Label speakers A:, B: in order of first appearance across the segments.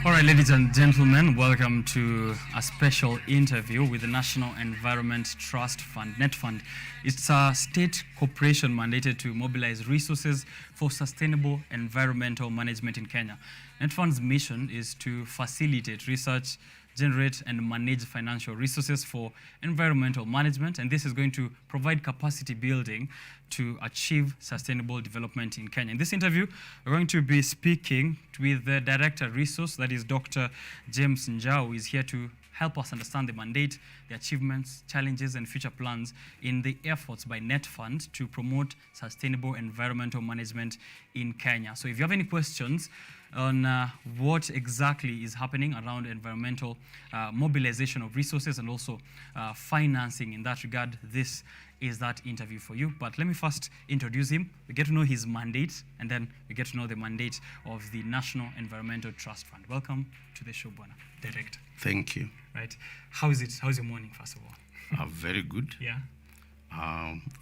A: All right, ladies and gentlemen, welcome to a special interview with the National Environment Trust Fund, Netfund. It's a state corporation mandated to mobilize resources for sustainable environmental management in Kenya. Netfund's mission is to facilitate research, generate and manage financial resources for environmental management, and this is going to provide capacity building to achieve sustainable development in Kenya. In this interview, we're going to be speaking with the Director Resource, that is Dr. James Njau, who is here to help us understand the mandate, the achievements, challenges, and future plans in the efforts by Netfund to promote sustainable environmental management in Kenya. So if you have any questions on what exactly is happening around environmental mobilization of resources and also financing in that regard, this is that interview for you. But let me first introduce him. We get to know his mandate, and then we get to know the mandate of the National Environmental Trust Fund. Welcome to the show, Bwana Director.
B: Thank you.
A: Right. How is it? How's your morning, first of all?
B: Very good.
A: Yeah.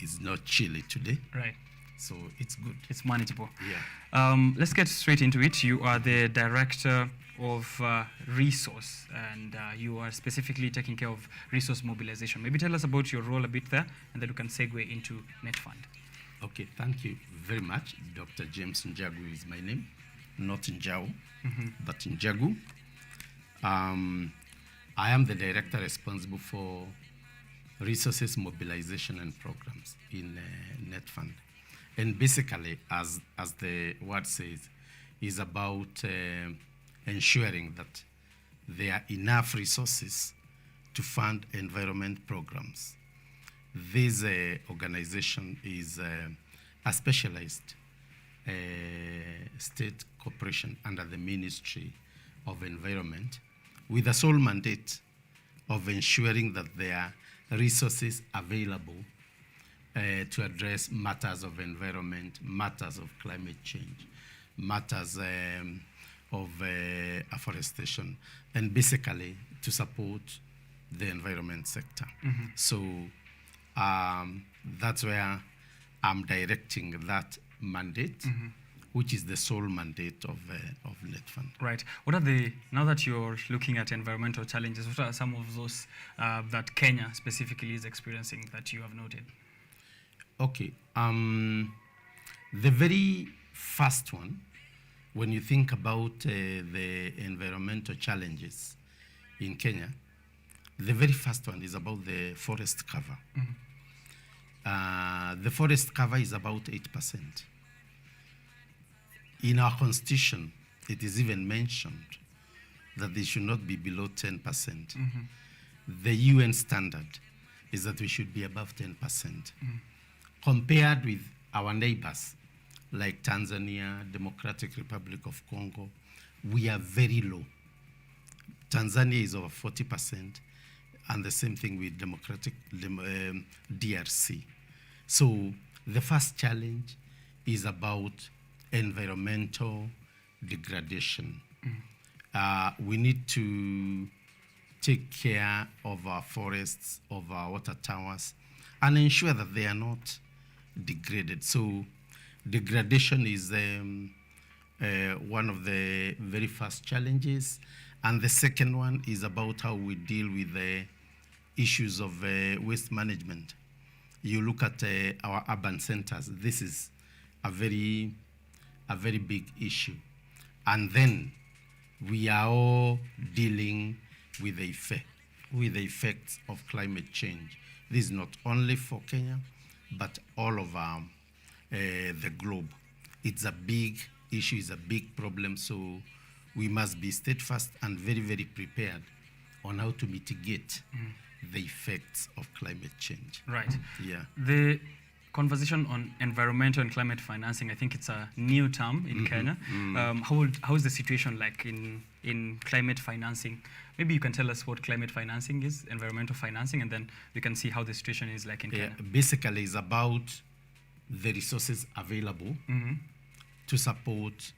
B: It's not chilly today.
A: Right.
B: So it's good.
A: It's manageable.
B: Yeah.
A: Let's get straight into it. You are the Director of Resource, and you are specifically taking care of resource mobilization. Maybe tell us about your role a bit there, and then we can segue into Netfund.
B: Okay, thank you very much. Dr. James Njagu is my name, not Njau, but Njagu. I am the director responsible for resources mobilization and programs in Netfund. And basically, as the word says, is about ensuring that there are enough resources to fund environment programs. This organization is a specialized state corporation under the Ministry of Environment with a sole mandate of ensuring that there are resources available to address matters of environment, matters of climate change, matters of afforestation, and basically to support the environment sector. So that's where I'm directing that mandate, which is the sole mandate of Netfund.
A: Right. What are now that you're looking at environmental challenges, what are some of those that Kenya specifically is experiencing that you have noted?
B: Okay. The very first one, when you think about the environmental challenges in Kenya, the very first one is about the forest cover. The forest cover is about 8%. In our constitution, it is even mentioned that they should not be below 10%. The UN standard is that we should be above 10%. Compared with our neighbors, like Tanzania, Democratic Republic of Congo, we are very low. Tanzania is over 40%, and the same thing with DRC. So the first challenge is about environmental degradation. We need to take care of our forests, of our water towers, and ensure that they are not degraded. So degradation is one of the very first challenges. And the second one is about how we deal with the issues of waste management. You look at our urban centers, this is a very big issue. And then we are all dealing with the effects of climate change. This is not only for Kenya, but all over the globe. It's a big issue, it's a big problem, so we must be steadfast and very, very prepared on how to mitigate the effects of climate change.
A: Right.
B: Yeah.
A: The conversation on environmental and climate financing, I think it's a new term in Kenya. How is the situation like in climate financing? Maybe you can tell us what climate financing is, environmental financing, and then we can see how the situation is like in Kenya.
B: Basically, it's about the resources available to support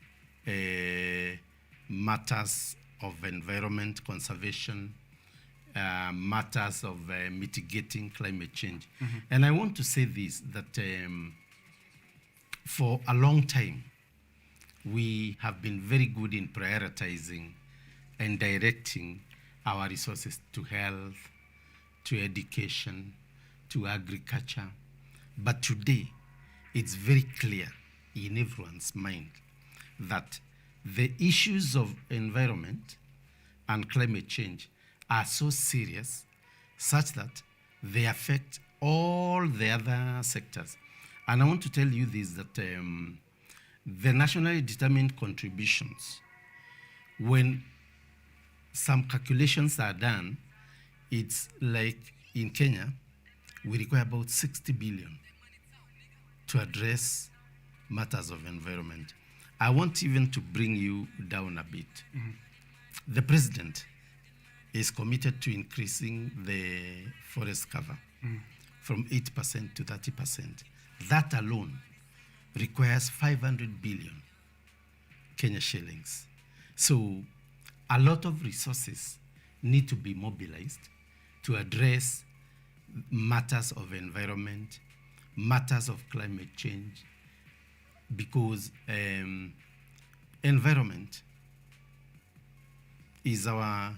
B: matters of environment conservation, matters of mitigating climate change. And I want to say this, that for a long time, we have been very good in prioritizing and directing our resources to health, to education, to agriculture. But today, it's very clear in everyone's mind that the issues of environment and climate change are so serious such that they affect all the other sectors. And I want to tell you this, that the nationally determined contributions, when some calculations are done, it's like in Kenya, we require about 60 billion to address matters of environment. I want even to bring you down a bit. Mm-hmm. The president is committed to increasing the forest cover from 8% to 30%. That alone requires 500 billion Kenya shillings. So a lot of resources need to be mobilized to address matters of environment, matters of climate change, because environment is our,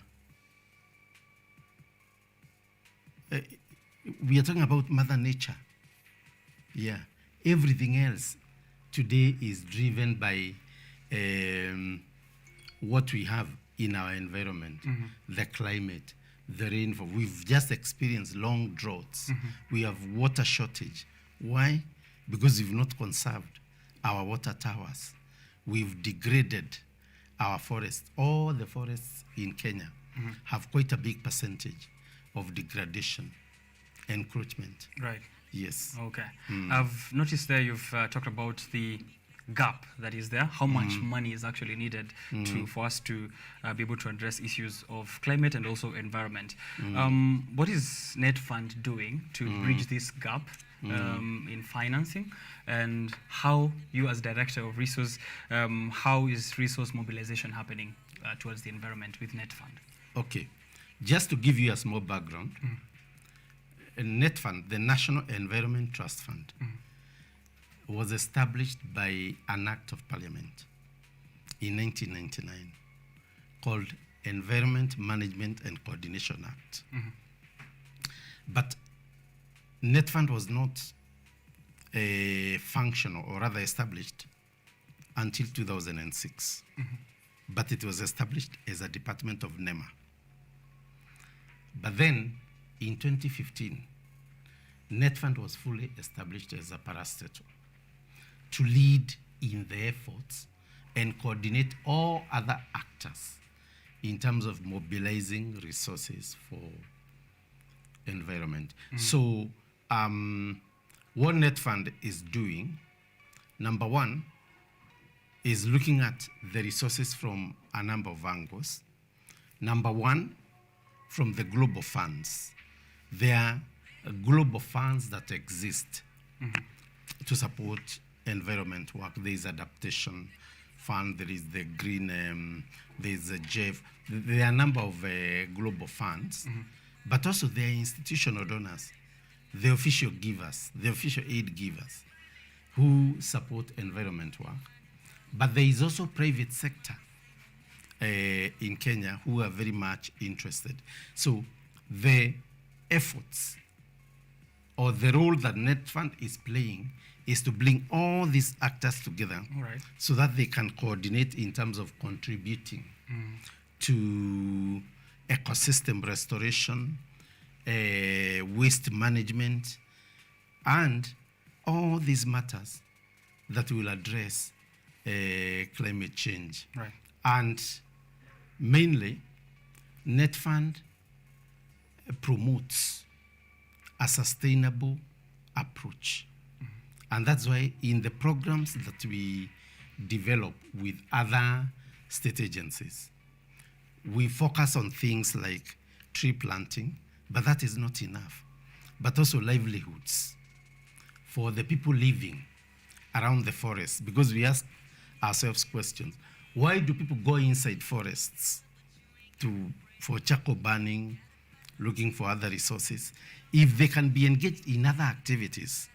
B: we are talking about Mother Nature. Yeah, everything else today is driven by what we have in our environment, the climate, the rainfall. We've just experienced long droughts. We have water shortage. Why? Because we've not conserved our water towers. We've degraded our forests. All the forests in Kenya have quite a big percentage of degradation, encroachment.
A: Right.
B: Yes.
A: Okay. I've noticed there you've talked about the gap that is there, how much money is actually needed for us to be able to address issues of climate and also environment. What is Netfund doing to bridge this gap in financing, and how you as Director of Resource, how is resource mobilization happening towards the environment with Netfund?
B: Okay. Just to give you a small background, Netfund, the National Environment Trust Fund, was established by an act of parliament in 1999 called Environment Management and Coordination Act. But Netfund was not functional, or rather established, until 2006. But it was established as a department of NEMA. But then, in 2015, Netfund was fully established as a parastatal to lead in the efforts and coordinate all other actors in terms of mobilizing resources for environment. So what Netfund is doing, number one, is looking at the resources from a number of angles. Number one, from the global funds. There are global funds that exist to support environment work. There is adaptation fund, there is the green, there is the JEF. There are a number of global funds, but also there are institutional donors, the official givers, the official aid givers who support environment work. But there is also private sector in Kenya who are very much interested. So the efforts or the role that Netfund is playing is to bring all these actors together so that they can coordinate in terms of contributing to ecosystem restoration, waste management, and all these matters that will address climate change.
A: Right.
B: And mainly, Netfund promotes a sustainable approach. And that's why in the programs that we develop with other state agencies, we focus on things like tree planting, but that is not enough. But also livelihoods for the people living around the forest, because we ask ourselves questions. Why do people go inside forests for charcoal burning, looking for other resources, if they can be engaged in other activities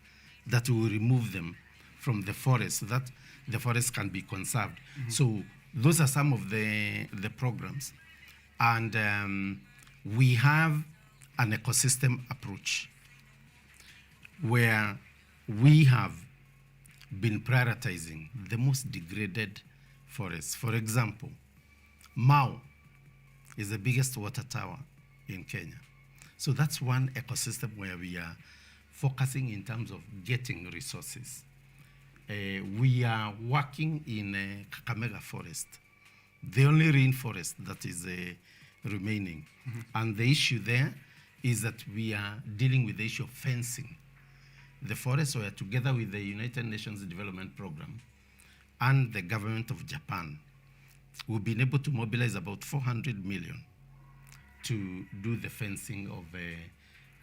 B: that will remove them from the forest so that the forest can be conserved. So those are some of the programs. And we have an ecosystem approach where we have been prioritizing the most degraded forests. For example, Mau is the biggest water tower in Kenya. So that's one ecosystem where we are focusing in terms of getting resources. We are working in Kakamega Forest, the only rainforest that is remaining. And the issue there is that we are dealing with the issue of fencing the forest, where together with the United Nations Development Program and the government of Japan, we've been able to mobilize about 400 million to do the fencing of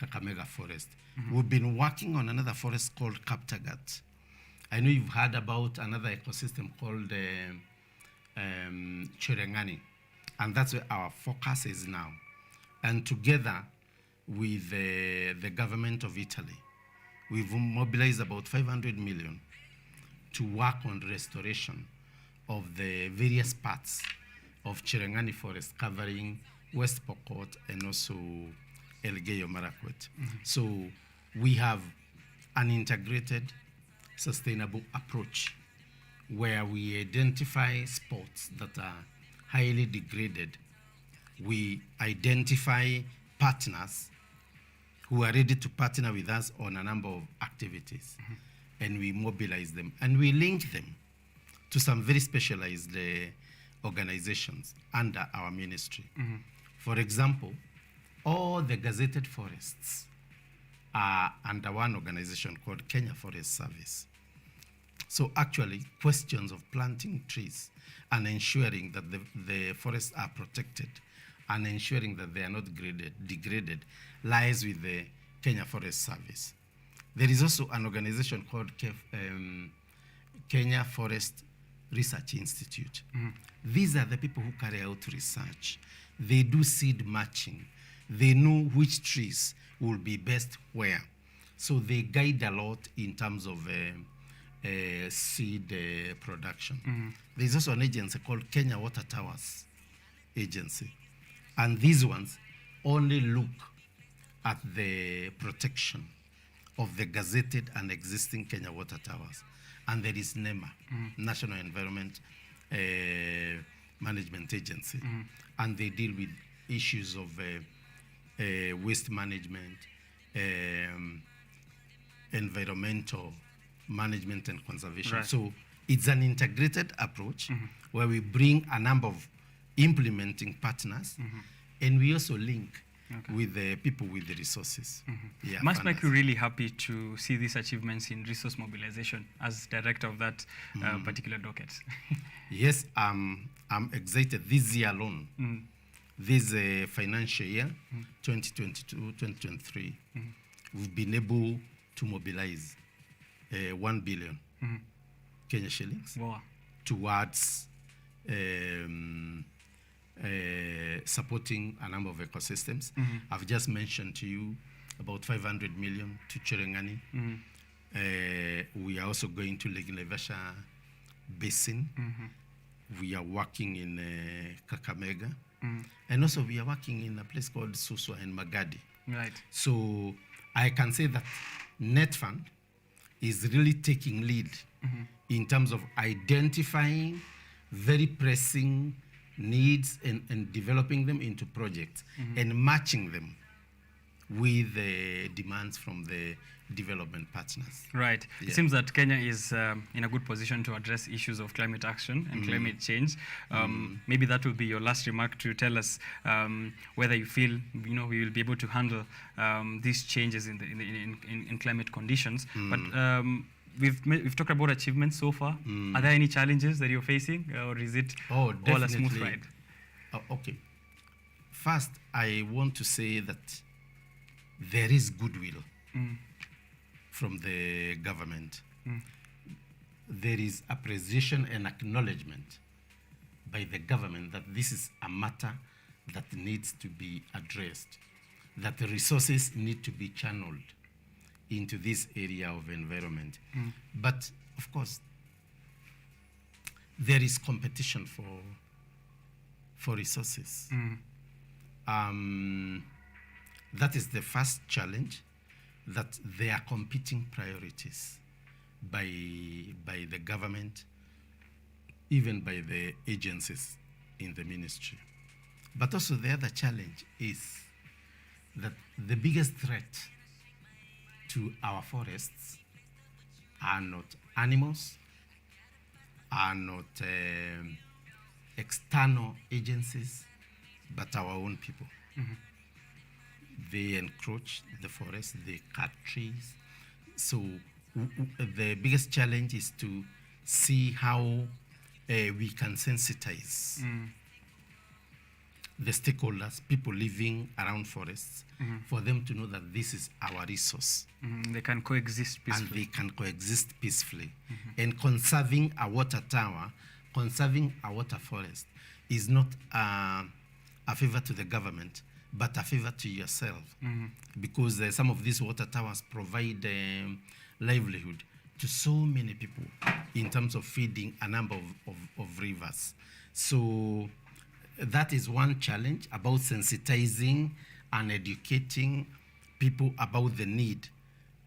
B: Kakamega Forest. We've been working on another forest called Kaptagat. I know you've heard about another ecosystem called Cherengani, and that's where our focus is now. And together with the government of Italy, we've mobilized about 500 million to work on restoration of the various parts of Cherengani Forest, covering West Pokot and also Elgeyo Marakwet. So we have an integrated, sustainable approach where we identify spots that are highly degraded. We identify partners who are ready to partner with us on a number of activities, and we mobilize them, and we link them to some very specialized organizations under our ministry. For example, all the gazetted forests are under one organization called Kenya Forest Service. So actually, questions of planting trees and ensuring that the forests are protected and ensuring that they are not degraded lies with the Kenya Forest Service. There is also an organization called Kenya Forest Research Institute. These are the people who carry out research. They do seed matching. They know which trees will be best where. So they guide a lot in terms of seed production. There's also an agency called Kenya Water Towers Agency. And these ones only look at the protection of the gazetted and existing Kenya water towers. And there is NEMA, National Environment Management Agency. And they deal with issues of waste management, environmental management and conservation.
A: Right.
B: So it's an integrated approach where we bring a number of implementing partners, and we also link with the people with the resources. Yeah,
A: Must make you really happy to see these achievements in resource mobilization as director of that particular docket.
B: Yes, I'm excited. This year alone, this financial year, 2022-2023, we've been able to mobilize 1 billion Kenya shillings towards supporting a number of ecosystems. I've just mentioned to you about 500 million to Cherengani. We are also going to Lake Naivasha Basin. We are working in Kakamega. And also we are working in a place called Suswa and Magadi.
A: Right.
B: So I can say that Netfund is really taking lead in terms of identifying very pressing needs and developing them into projects and matching them with the demands from the development partners.
A: Right.
B: Yeah.
A: It seems that Kenya is in a good position to address issues of climate action and climate change. Maybe that will be your last remark to tell us whether you feel we will be able to handle these changes in climate conditions. But we've talked about achievements so far. Are there any challenges that you're facing, or is it all a smooth ride?
B: Okay. First, I want to say that there is goodwill from the government. There is appreciation and acknowledgement by the government that this is a matter that needs to be addressed, that the resources need to be channeled into this area of environment. But of course, there is competition for resources. That is the first challenge, that there are competing priorities by the government, even by the agencies in the ministry. But also the other challenge is that the biggest threat to our forests are not animals, are not external agencies, but our own people. They encroach the forest, they cut trees. So the biggest challenge is to see how we can sensitize the stakeholders, people living around forests, for them to know that this is our resource.
A: They can coexist peacefully.
B: And they can coexist peacefully. And conserving a water tower, conserving a water forest is not a favor to the government, but a favor to yourself. Because some of these water towers provide livelihood to so many people in terms of feeding a number of rivers. So that is one challenge, about sensitizing and educating people about the need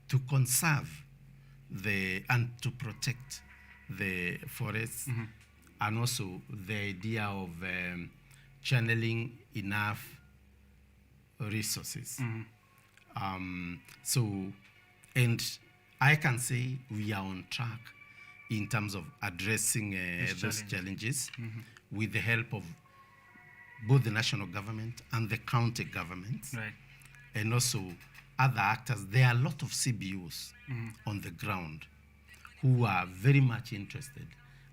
B: to conserve and to protect the forests, and also the idea of channeling enough resources. And I can say we are on track in terms of addressing those challenges with the help of both the national government and the county governments, and also other actors. There are a lot of CBOs on the ground who are very much interested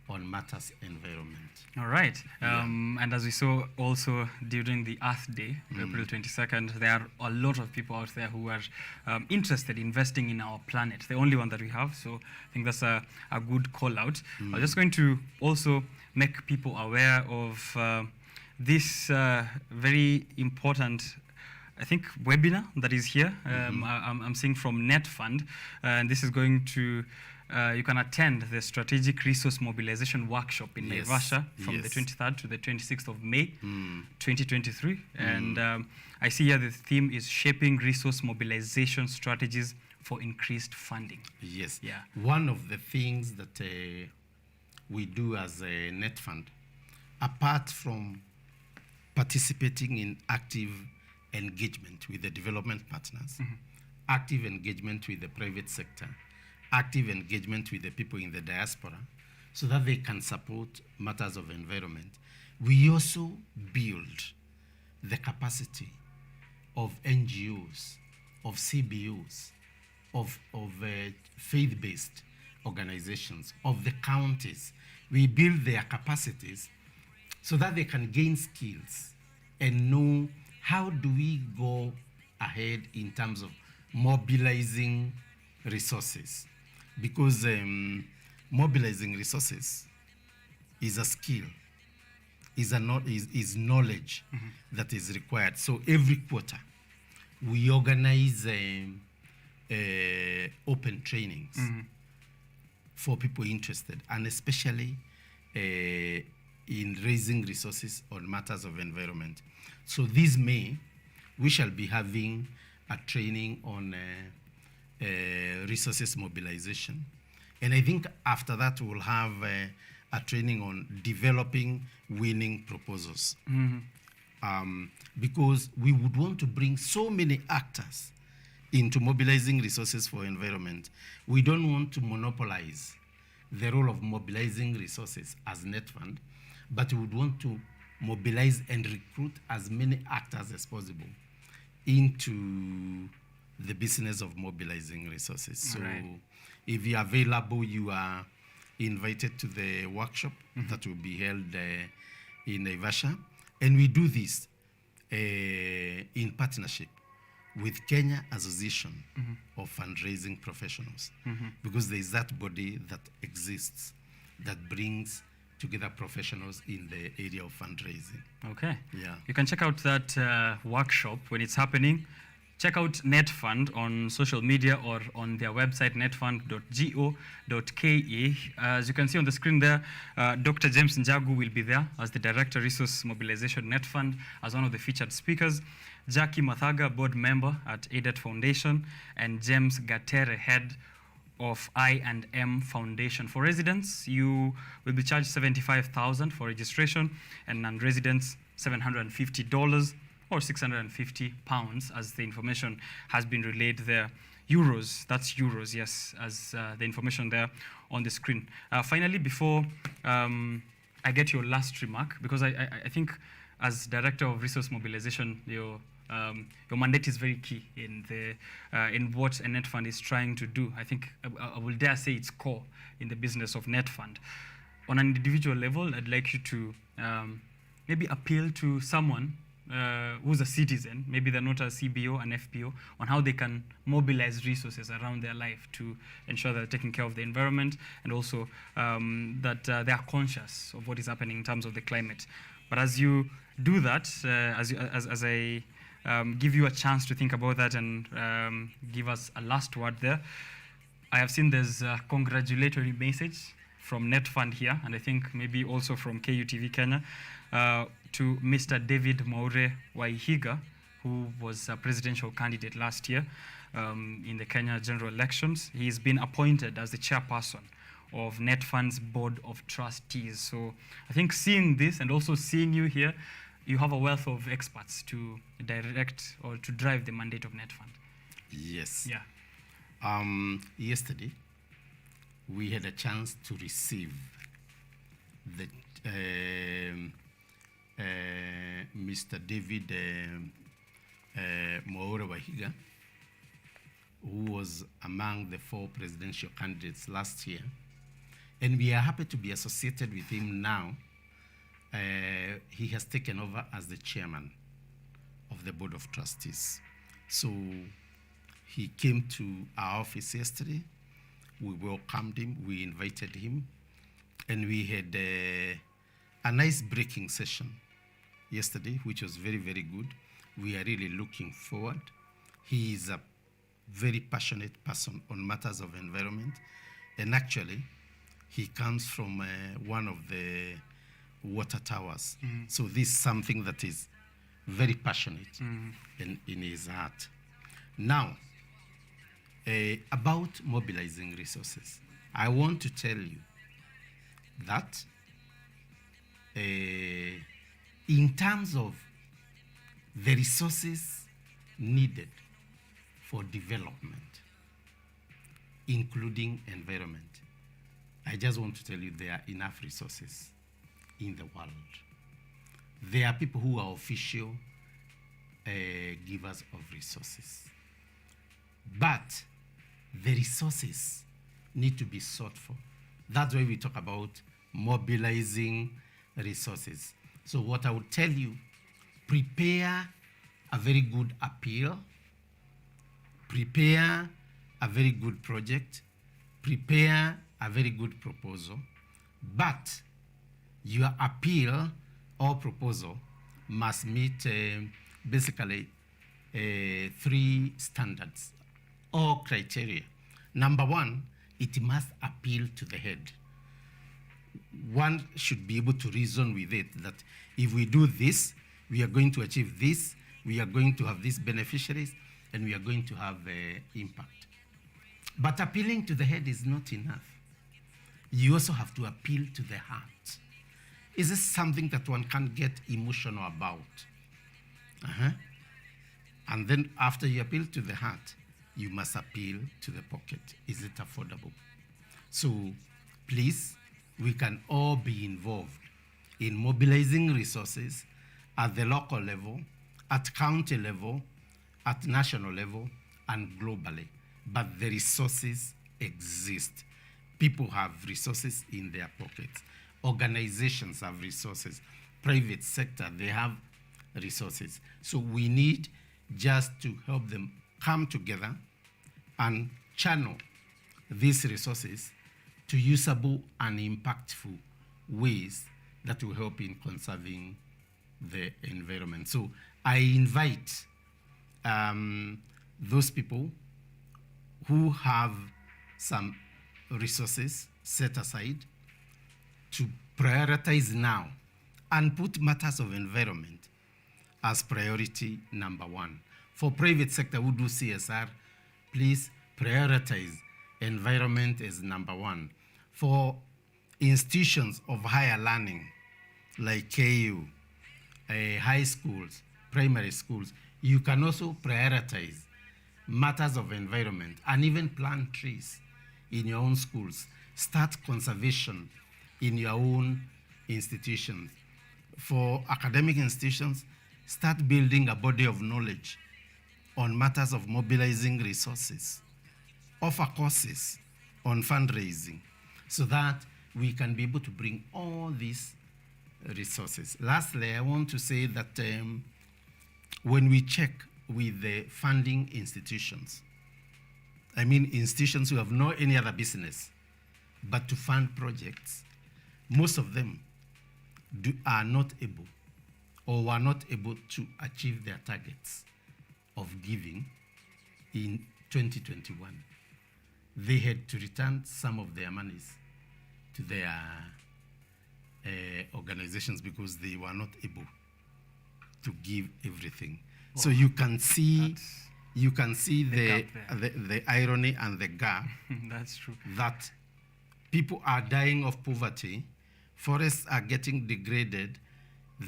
B: on matters environment.
A: All right. And as we saw also during the Earth Day, April 22nd, there are a lot of people out there who are interested in investing in our planet, the only one that we have. So I think that's a good call out. I'm just going to also make people aware of this very important, I think, webinar that is here. I'm seeing from Netfund, and this is going to, you can attend the Strategic Resource Mobilization Workshop in Naivasha from the 23rd to the 26th of May, 2023. And I see here the theme is Shaping Resource Mobilization Strategies for Increased Funding.
B: Yes. Yeah. One of the things that we do as a Netfund, apart from participating in active engagement with the development partners, active engagement with the private sector, active engagement with the people in the diaspora, so that they can support matters of environment. We also build the capacity of NGOs, of CBOs, of faith-based organizations, of the counties. We build their capacities so that they can gain skills and know how do we go ahead in terms of mobilizing resources. Because mobilizing resources is a skill, is knowledge that is required. So every quarter, we organize open trainings for people interested, and especially in raising resources on matters of environment. So this May, we shall be having a training on resources mobilization. And I think after that, we'll have a training on developing winning proposals. Because we would want to bring so many actors into mobilizing resources for environment. We don't want to monopolize the role of mobilizing resources as Netfund, but we would want to mobilize and recruit as many actors as possible into the business of mobilizing resources. So if you're available, you are invited to the workshop that will be held in Naivasha. And we do this in partnership with Kenya Association of Fundraising Professionals, because there is that body that exists that brings together professionals in the area of fundraising.
A: Okay.
B: Yeah.
A: You can check out that workshop when it's happening. check out Netfund on social media or on their website, netfund.go.ke. As you can see on the screen there, Dr. James Njagu will be there as the Director, Resource Mobilization Netfund, as one of the featured speakers. Jackie Mathaga, board member at ADET Foundation, and James Gatere, head of I&M Foundation. For residents, you will be charged $75,000 for registration, and non-residents $750 or £650, as the information has been relayed there. Euros, that's euros, yes, as the information there on the screen. Finally, before I get your last remark, because I think as Director of Resource Mobilization, your mandate is very key in what a Netfund is trying to do. I think I will dare say it's core in the business of Netfund. On an individual level, I'd like you to maybe appeal to someone who's a citizen, maybe they're not a CBO, an FPO, on how they can mobilize resources around their life to ensure that they're taking care of the environment, and also that they are conscious of what is happening in terms of the climate. But as you do that, as I give you a chance to think about that and give us a last word there, I have seen there's a congratulatory message from Netfund here, and I think maybe also from KUTV Kenya, to Mr. David Maure Waihiga, who was a presidential candidate last year in the Kenya general elections. He's been appointed as the chairperson of Netfund's board of trustees. So I think seeing this and also seeing you here, you have a wealth of experts to direct or to drive the mandate of Netfund.
B: Yes.
A: Yeah.
B: Yesterday, we had a chance to receive the Mr. David Maure Wahiga, who was among the 4 presidential candidates last year. And we are happy to be associated with him now. He has taken over as the chairman of the Board of Trustees. So he came to our office yesterday. We welcomed him, we invited him, and we had a nice breaking session yesterday, which was very, very good. We are really looking forward. He is a very passionate person on matters of environment, and actually, he comes from one of the water towers. So this is something that is very passionate in his heart. Now, about mobilizing resources, I want to tell you that in terms of the resources needed for development, including environment, I just want to tell you there are enough resources in the world. There are people who are official givers of resources. But the resources need to be sought for. That's why we talk about mobilizing resources. So what I would tell you, prepare a very good appeal, prepare a very good project, prepare a very good proposal, but your appeal or proposal must meet basically 3 standards or criteria. Number 1, it must appeal to the head. One should be able to reason with it that if we do this, we are going to achieve this, we are going to have these beneficiaries, and we are going to have impact. But appealing to the head is not enough. You also have to appeal to the heart. Is this something that one can get emotional about? And then after you appeal to the heart, you must appeal to the pocket. Is it affordable? So please, we can all be involved in mobilizing resources at the local level, at county level, at national level, and globally. But the resources exist. People have resources in their pockets. Organizations have resources. Private sector, they have resources. So we need just to help them come together and channel these resources to usable and impactful ways that will help in conserving the environment. So I invite those people who have some resources set aside to prioritize now and put matters of environment as priority number one. For private sector who do CSR, please prioritize environment as number one. For institutions of higher learning, like KU, high schools, primary schools, you can also prioritize matters of environment and even plant trees in your own schools. Start conservation in your own institutions. For academic institutions, start building a body of knowledge on matters of mobilizing resources. Offer courses on fundraising so that we can be able to bring all these resources. Lastly, I want to say that when we check with the funding institutions, I mean institutions who have no any other business but to fund projects, most of them are not able or were not able to achieve their targets of giving in 2021. They had to return some of their monies to their organizations because they were not able to give everything. Wow. So you can see the irony and the gap.
A: That's true.
B: That people are dying of poverty, forests are getting degraded.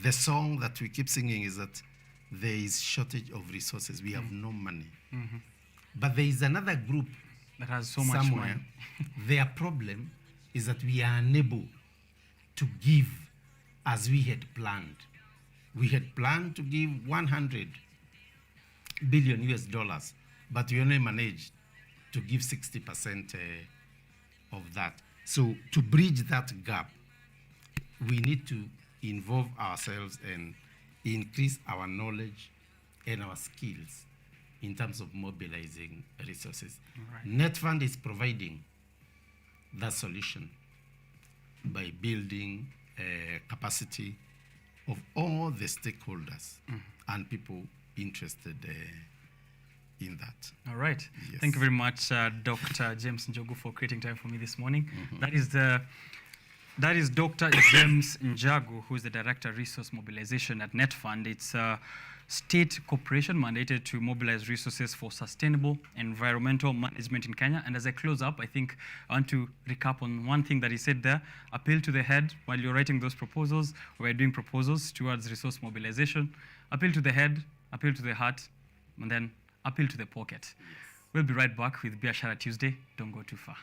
B: The song that we keep singing is that there is shortage of resources. We have no money. Mm-hmm. But there is another group
A: that has so much money.
B: Their problem is that we are unable to give as we had planned. We had planned to give 100 billion US dollars, but we only managed to give 60% of that. So to bridge that gap, we need to involve ourselves and increase our knowledge and our skills in terms of mobilizing resources. Right. Netfund is providing that solution by building capacity of all the stakeholders and people interested in that.
A: All right. Yes. Thank you very much, Dr. James Njogu, for creating time for me this morning. That is Dr. James Njogu, who is the Director of Resource Mobilization at Netfund. It's a state corporation mandated to mobilize resources for sustainable environmental management in Kenya. And as I close up, I think I want to recap on one thing that he said there. Appeal to the head while you're writing those proposals. We're doing proposals towards resource mobilization. Appeal to the head, appeal to the heart, and then appeal to the pocket. Yes. We'll be right back with Biashara Tuesday. Don't go too far.